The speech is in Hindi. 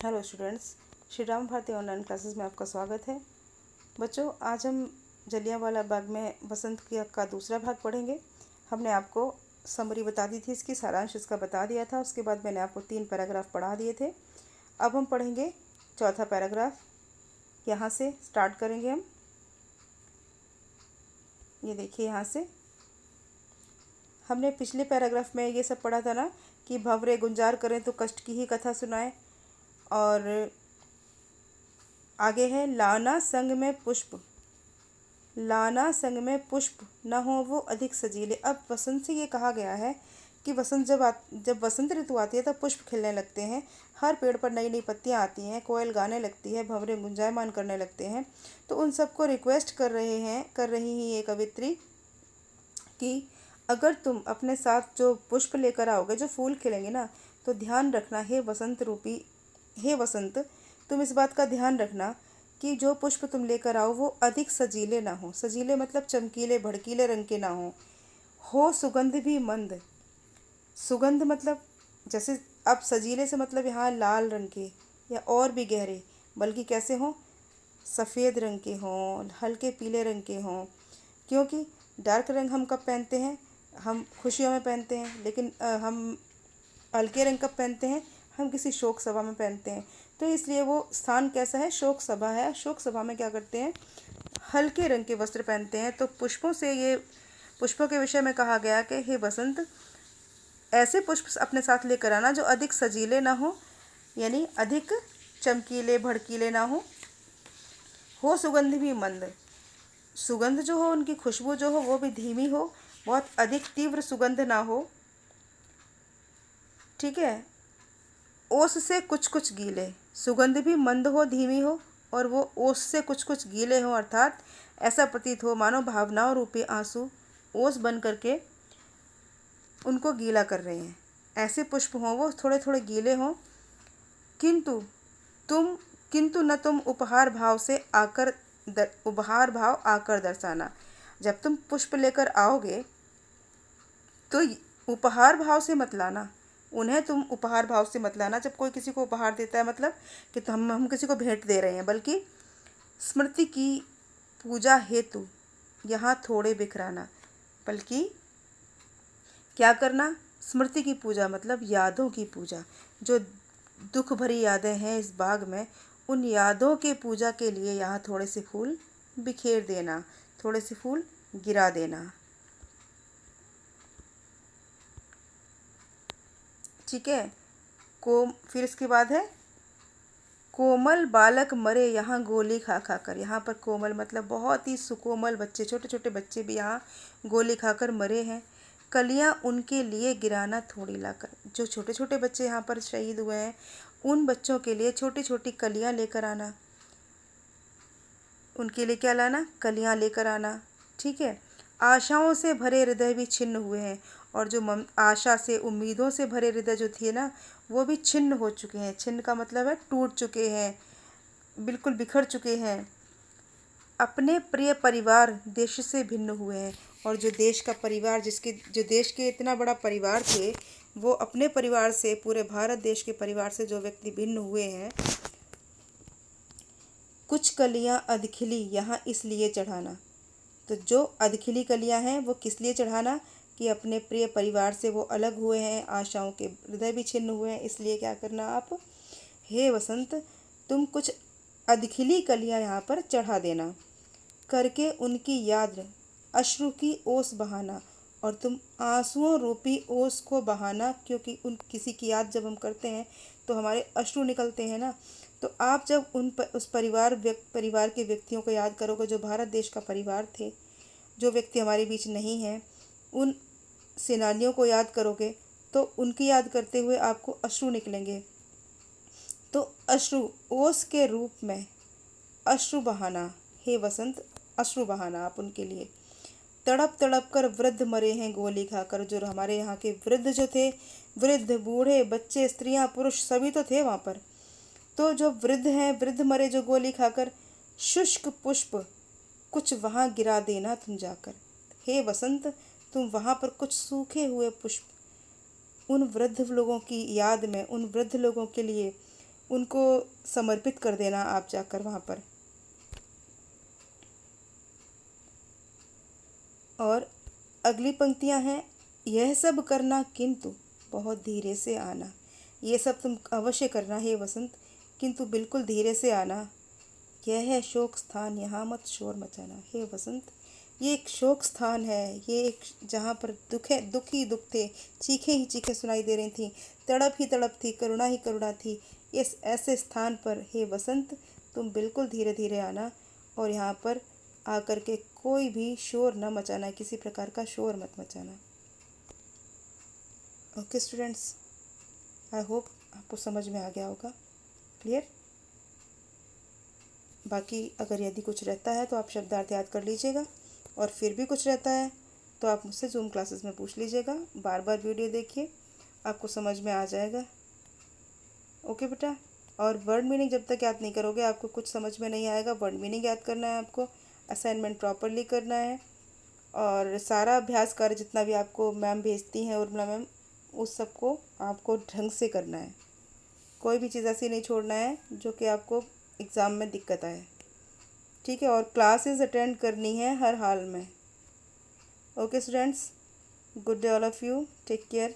Hello students, Shri Ram Bharati online classes में आपका स्वागत है। बच्चों, आज हम जलियांवाला बाग में वसंत का दूसरा भाग पढ़ेंगे। हमने आपको समरी बता दी थी, इसकी सारांश इसका बता दिया था। उसके बाद मैंने आपको 3 पैराग्राफ पढ़ा दिए थे। अब हम पढ़ेंगे चौथा पैराग्राफ। यहाँ से स्टार्ट करेंगे हम। ये देखिए, यहाँ से हमने पिछले पैराग्राफ में ये सब पढ़ा था ना कि भंवरे गुंजार करें तो कष्ट की ही कथा सुनाए। और आगे है लाना संग में पुष्प, लाना संग में पुष्प न हो वो अधिक सजीले। अब वसंत से ये कहा गया है कि वसंत जब वसंत ऋतु आती है तब पुष्प खिलने लगते हैं, हर पेड़ पर नई नई पत्तियां आती हैं, कोयल गाने लगती है, भंवरे गुंजायमान करने लगते हैं। तो उन सबको रिक्वेस्ट कर रही हैं ये कवित्री कि अगर तुम अपने साथ जो पुष्प लेकर आओगे, जो फूल खिलेंगे ना, तो ध्यान रखना हे वसंत, तुम इस बात का ध्यान रखना कि जो पुष्प तुम लेकर आओ वो अधिक सजीले ना हो। सजीले मतलब चमकीले भड़कीले रंग के ना हो सुगंध भी मंद। सुगंध मतलब जैसे अब सजीले से मतलब यहाँ लाल रंग के या और भी गहरे, बल्कि कैसे हों, सफ़ेद रंग के हों, हल्के पीले रंग के हों। क्योंकि डार्क रंग हम कब पहनते हैं? हम खुशियों में पहनते हैं। लेकिन हम हल्के रंग कब पहनते हैं? हम किसी शोक सभा में पहनते हैं। तो इसलिए वो स्थान कैसा है? शोक सभा है। शोक सभा में क्या करते हैं? हल्के रंग के वस्त्र पहनते हैं। तो पुष्पों के विषय में कहा गया कि हे वसंत, ऐसे पुष्प अपने साथ लेकर आना जो अधिक सजीले ना हो, यानी अधिक चमकीले भड़कीले ना हो सुगंध भी मंद। सुगंध जो हो, उनकी खुशबू जो हो वो भी धीमी हो, बहुत अधिक तीव्र सुगंध ना हो। ठीक है। ओस से कुछ कुछ गीले, सुगंध भी मंद हो, धीमी हो, और वो ओस से कुछ कुछ गीले हो, अर्थात ऐसा प्रतीत हो मानो भावनाओं रूपी आंसू ओस बन करके उनको गीला कर रहे हैं। ऐसे पुष्प हों, वो थोड़े थोड़े गीले हों। किंतु न तुम उपहार भाव आकर दर्शाना। जब तुम पुष्प लेकर आओगे तो उपहार भाव से मत लाना। उन्हें तुम उपहार भाव से मत लाना। जब कोई किसी को उपहार देता है मतलब कि तो हम किसी को भेंट दे रहे हैं, बल्कि स्मृति की पूजा हेतु यहाँ थोड़े बिखराना। बल्कि क्या करना? स्मृति की पूजा मतलब यादों की पूजा। जो दुख भरी यादें हैं इस बाग में, उन यादों के पूजा के लिए यहाँ थोड़े से फूल बिखेर देना, थोड़े से फूल गिरा देना। ठीक है। फिर इसके बाद है कोमल बालक मरे यहाँ गोली खा खा कर। यहाँ पर कोमल मतलब बहुत ही सुकोमल बच्चे, छोटे छोटे बच्चे भी यहाँ गोली खाकर मरे हैं। कलियाँ उनके लिए गिराना थोड़ी लाकर। जो छोटे छोटे बच्चे यहाँ पर शहीद हुए हैं, उन बच्चों के लिए छोटी छोटी कलियाँ लेकर आना। उनके लिए क्या लाना? कलियाँ लेकर आना। ठीक है। आशाओं से भरे हृदय भी छिन्न हुए हैं, और जो आशा से, उम्मीदों से भरे हृदय जो थे ना, वो भी छिन्न हो चुके हैं। छिन्न का मतलब है टूट चुके हैं, बिल्कुल बिखर चुके हैं। अपने प्रिय परिवार देश से भिन्न हुए हैं, और जो देश का परिवार, जो देश के इतना बड़ा परिवार थे, वो अपने परिवार से, पूरे भारत देश के परिवार से जो व्यक्ति भिन्न हुए हैं। कुछ कलियां अधखिली यहाँ इसलिए चढ़ाना। तो जो अधखिली कलियां हैं वो किस लिए चढ़ाना? कि अपने प्रिय परिवार से वो अलग हुए हैं, आशाओं के हृदय भी छिन्न हुए हैं, इसलिए क्या करना आप? हे वसंत, तुम कुछ अधखिली कलियां यहाँ पर चढ़ा देना। करके उनकी याद अश्रु की ओस बहाना, और तुम आंसुओं रूपी ओस को बहाना। क्योंकि उन किसी की याद जब हम करते हैं तो हमारे अश्रु निकलते हैं ना। तो आप जब उस परिवार के व्यक्तियों को याद करोगे, जो भारत देश का परिवार थे, जो व्यक्ति हमारे बीच नहीं हैं, उन सेनानियों को याद करोगे तो उनकी याद करते हुए आपको अश्रु निकलेंगे। तो अश्रु ओस के रूप में अश्रु बहाना। हे वसंत, अश्रु बहाना आप उनके लिए। तड़प तड़प कर वृद्ध मरे हैं गोली खाकर। जो हमारे यहाँ के वृद्ध जो थे, वृद्ध बूढ़े बच्चे स्त्रियां पुरुष सभी तो थे वहाँ पर। तो जो वृद्ध हैं, वृद्ध मरे जो गोली खाकर। शुष्क पुष्प कुछ वहाँ गिरा देना तुम जाकर। हे वसंत, तुम वहाँ पर कुछ सूखे हुए पुष्प उन वृद्ध लोगों की याद में, उन वृद्ध लोगों के लिए उनको समर्पित कर देना आप जाकर वहाँ पर। और अगली पंक्तियाँ हैं, यह सब करना किंतु बहुत धीरे से आना। ये सब तुम अवश्य करना हे वसंत, किंतु बिल्कुल धीरे से आना। यह है शोक स्थान, यहाँ मत शोर मचाना। हे वसंत, ये एक शोक स्थान है, ये एक जहाँ पर दुख है, दुख ही दुख थे, चीखें ही चीखें सुनाई दे रही थी, तड़प ही तड़प थी, करुणा ही करुणा थी। इस ऐसे स्थान पर हे वसंत तुम बिल्कुल धीरे धीरे आना और यहाँ पर आकर के कोई भी शोर न मचाना, किसी प्रकार का शोर मत मचाना। ओके स्टूडेंट्स, आई होप आपको समझ में आ गया होगा। क्लियर? बाकी अगर यदि कुछ रहता है तो आप शब्दार्थ याद कर लीजिएगा, और फिर भी कुछ रहता है तो आप मुझसे जूम क्लासेस में पूछ लीजिएगा। बार बार वीडियो देखिए, आपको समझ में आ जाएगा। ओके बेटा? और वर्ड मीनिंग जब तक याद नहीं करोगे आपको कुछ समझ में नहीं आएगा। वर्ड मीनिंग याद करना है आपको, असाइनमेंट प्रॉपरली करना है, और सारा अभ्यास कार्य जितना भी आपको मैम भेजती हैं उर्मिला मैम, उस सबको आपको ढंग से करना है। कोई भी चीज़ ऐसी नहीं छोड़ना है जो कि आपको एग्ज़ाम में दिक्कत आए। ठीक है? और क्लासेस अटेंड करनी है हर हाल में। Okay students, good day all of you, take care.